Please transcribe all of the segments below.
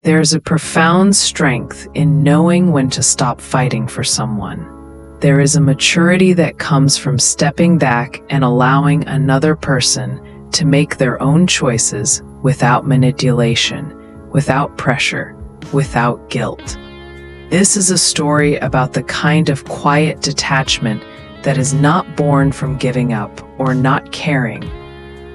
There's a profound strength in knowing when to stop fighting for someone. There is a maturity that comes from stepping back and allowing another person to make their own choices without manipulation, without pressure, without guilt. This is a story about the kind of quiet detachment that is not born from giving up or not caring,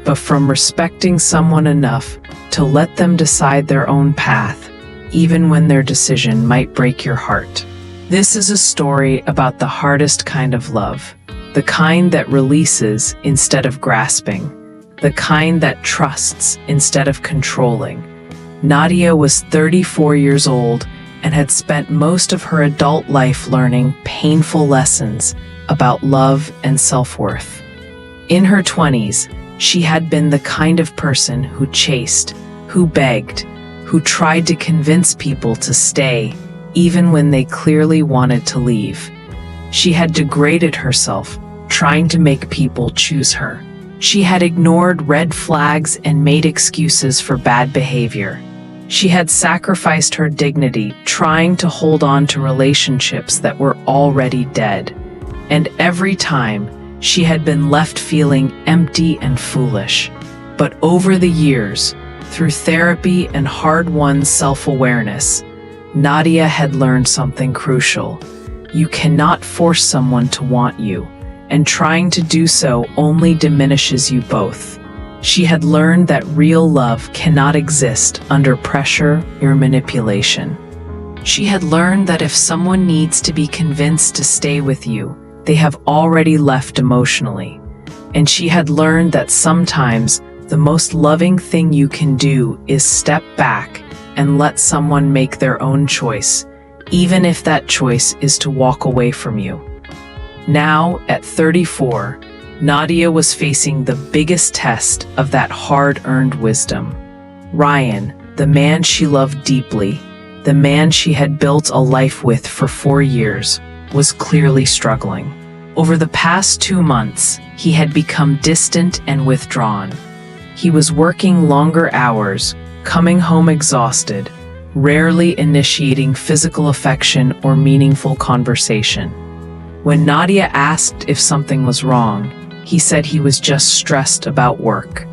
but from respecting someone enough to let them decide their own path, even when their decision might break your heart. This is a story about the hardest kind of love, the kind that releases instead of grasping, the kind that trusts instead of controlling. Nadia was 34 years old and had spent most of her adult life learning painful lessons about love and self-worth. In her 20s, she had been the kind of person who chased, who begged, who tried to convince people to stay, even when they clearly wanted to leave. She had degraded herself, trying to make people choose her. She had ignored red flags and made excuses for bad behavior. She had sacrificed her dignity, trying to hold on to relationships that were already dead. And every time, she had been left feeling empty and foolish. But over the years, through therapy and hard-won self-awareness, Nadia had learned something crucial. You cannot force someone to want you, and trying to do so only diminishes you both. She had learned that real love cannot exist under pressure or manipulation. She had learned that if someone needs to be convinced to stay with you, they have already left emotionally. And she had learned that sometimes the most loving thing you can do is step back and let someone make their own choice, even if that choice is to walk away from you. Now, at 34, Nadia was facing the biggest test of that hard-earned wisdom. Ryan, the man she loved deeply, the man she had built a life with for 4 years, was clearly struggling. Over the past 2 months, he had become distant and withdrawn. He was working longer hours, coming home exhausted, rarely initiating physical affection or meaningful conversation. When Nadia asked if something was wrong, he said he was just stressed about work.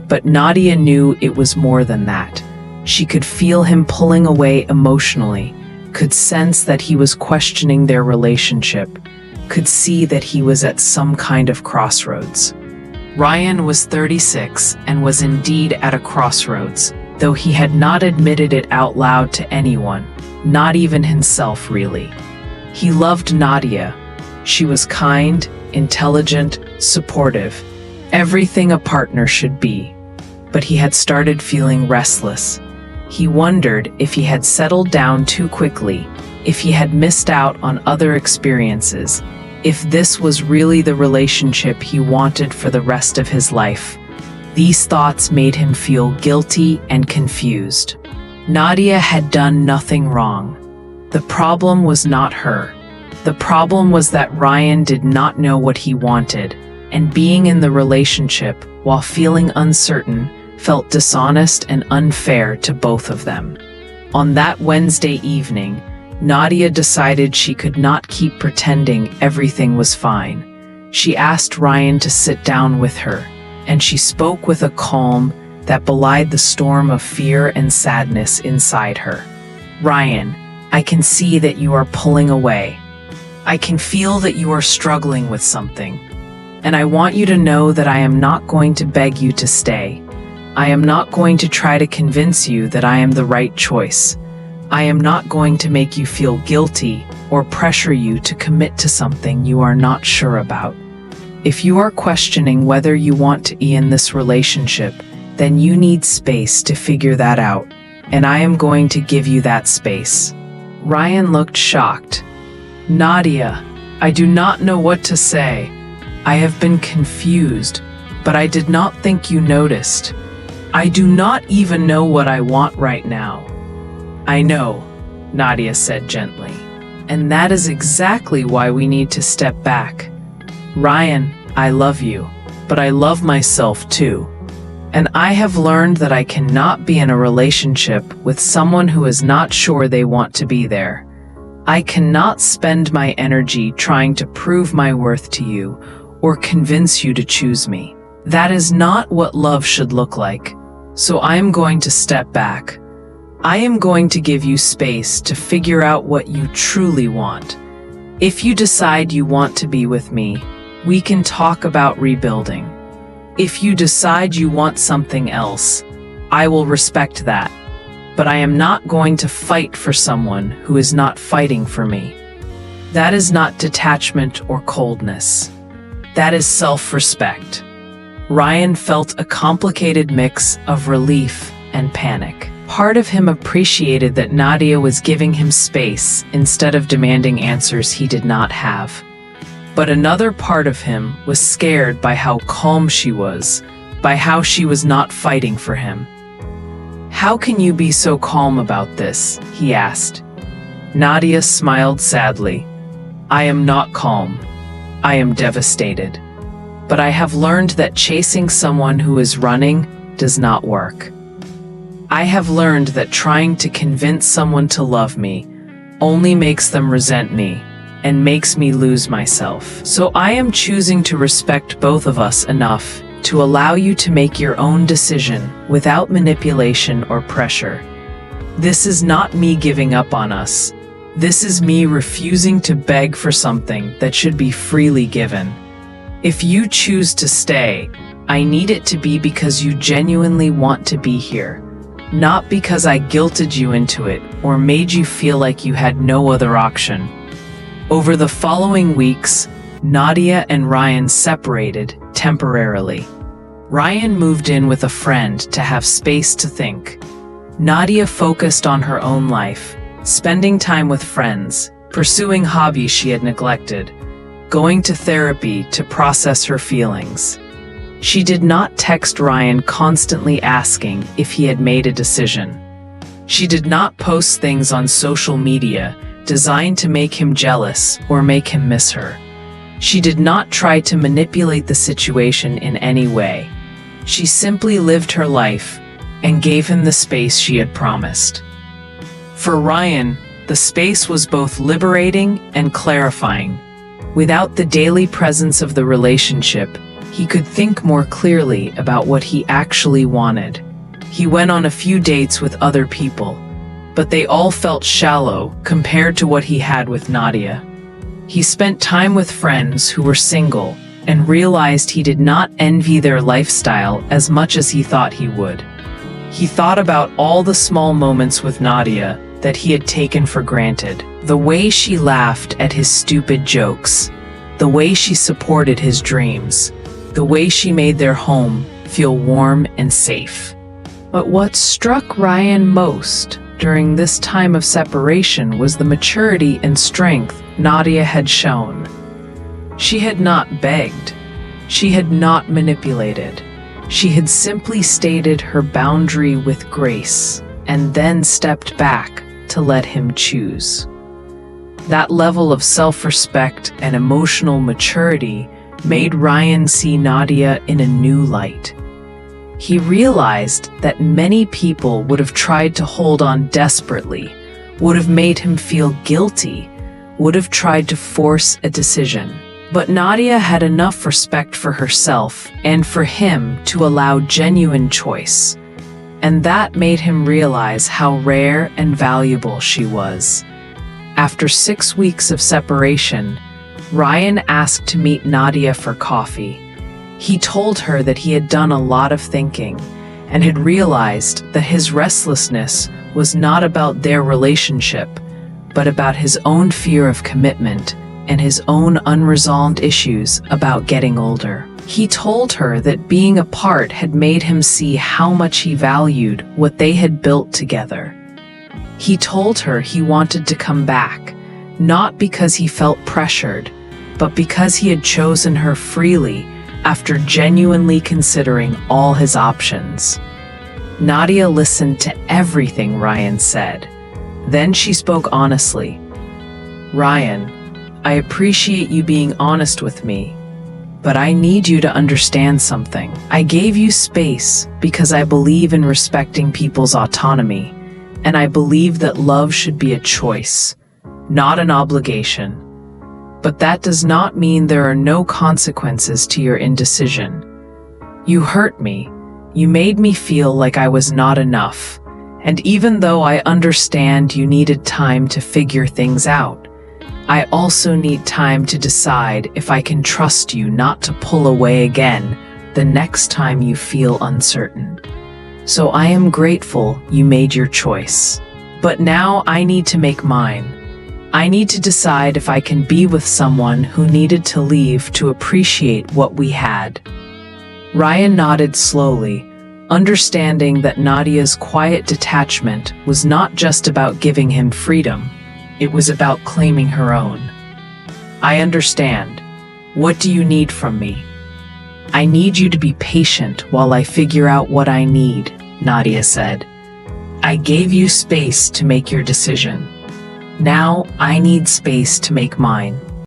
But Nadia knew it was more than that. She could feel him pulling away emotionally, could sense that he was questioning their relationship, could see that he was at some kind of crossroads. Ryan was 36 and was indeed at a crossroads, though he had not admitted it out loud to anyone, not even himself really. He loved Nadia. She was kind, intelligent, supportive, everything a partner should be. But he had started feeling restless. He wondered if he had settled down too quickly, if he had missed out on other experiences, if this was really the relationship he wanted for the rest of his life. These thoughts made him feel guilty and confused. Nadia had done nothing wrong. The problem was not her. The problem was that Ryan did not know what he wanted, and being in the relationship, while feeling uncertain, felt dishonest and unfair to both of them. On that Wednesday evening, Nadia decided she could not keep pretending everything was fine. She asked Ryan to sit down with her, and she spoke with a calm that belied the storm of fear and sadness inside her. "Ryan, I can see that you are pulling away. I can feel that you are struggling with something. And I want you to know that I am not going to beg you to stay. I am not going to try to convince you that I am the right choice. I am not going to make you feel guilty or pressure you to commit to something you are not sure about. If you are questioning whether you want to be in this relationship, then you need space to figure that out, and I am going to give you that space." Ryan looked shocked. "Nadia, I do not know what to say. I have been confused, but I did not think you noticed. I do not even know what I want right now." "I know," Nadia said gently, "and that is exactly why we need to step back. Ryan, I love you, but I love myself too. And I have learned that I cannot be in a relationship with someone who is not sure they want to be there. I cannot spend my energy trying to prove my worth to you or convince you to choose me. That is not what love should look like. So I am going to step back. I am going to give you space to figure out what you truly want. If you decide you want to be with me, we can talk about rebuilding. If you decide you want something else, I will respect that. But I am not going to fight for someone who is not fighting for me. That is not detachment or coldness. That is self-respect. Ryan felt a complicated mix of relief and panic. Part of him appreciated that Nadia was giving him space instead of demanding answers he did not have. But another part of him was scared by how calm she was, by how she was not fighting for him. "How can you be so calm about this?" he asked. Nadia smiled sadly. "I am not calm. I am devastated. But I have learned that chasing someone who is running does not work. I have learned that trying to convince someone to love me only makes them resent me and makes me lose myself. So I am choosing to respect both of us enough to allow you to make your own decision without manipulation or pressure. This is not me giving up on us. This is me refusing to beg for something that should be freely given. If you choose to stay, I need it to be because you genuinely want to be here, not because I guilted you into it or made you feel like you had no other option." Over the following weeks, Nadia and Ryan separated temporarily. Ryan moved in with a friend to have space to think. Nadia focused on her own life, spending time with friends, pursuing hobbies she had neglected, going to therapy to process her feelings. She did not text Ryan constantly asking if he had made a decision. She did not post things on social media designed to make him jealous or make him miss her. She did not try to manipulate the situation in any way. She simply lived her life and gave him the space she had promised. For Ryan, the space was both liberating and clarifying. Without the daily presence of the relationship, he could think more clearly about what he actually wanted. He went on a few dates with other people, but they all felt shallow compared to what he had with Nadia. He spent time with friends who were single and realized he did not envy their lifestyle as much as he thought he would. He thought about all the small moments with Nadia that he had taken for granted. The way she laughed at his stupid jokes, the way she supported his dreams, the way she made their home feel warm and safe. But what struck Ryan most during this time of separation was the maturity and strength Nadia had shown. She had not begged. She had not manipulated. She had simply stated her boundary with grace and then stepped back to let him choose. That level of self-respect and emotional maturity made Ryan see Nadia in a new light. He realized that many people would have tried to hold on desperately, would have made him feel guilty, would have tried to force a decision. But Nadia had enough respect for herself and for him to allow genuine choice. And that made him realize how rare and valuable she was. After 6 weeks of separation, Ryan asked to meet Nadia for coffee. He told her that he had done a lot of thinking and had realized that his restlessness was not about their relationship, but about his own fear of commitment and his own unresolved issues about getting older. He told her that being apart had made him see how much he valued what they had built together. He told her he wanted to come back, not because he felt pressured, but because he had chosen her freely after genuinely considering all his options. Nadia listened to everything Ryan said. Then she spoke honestly. "Ryan, I appreciate you being honest with me, but I need you to understand something. I gave you space because I believe in respecting people's autonomy, and I believe that love should be a choice, not an obligation. But that does not mean there are no consequences to your indecision. You hurt me. You made me feel like I was not enough. And even though I understand you needed time to figure things out, I also need time to decide if I can trust you not to pull away again the next time you feel uncertain. So I am grateful you made your choice. But now I need to make mine. I need to decide if I can be with someone who needed to leave to appreciate what we had. Ryan nodded slowly, understanding that Nadia's quiet detachment was not just about giving him freedom, it was about claiming her own. I understand. What do you need from me? I need you to be patient while I figure out what I need, Nadia said. I gave you space to make your decision. Now I need space to make mine.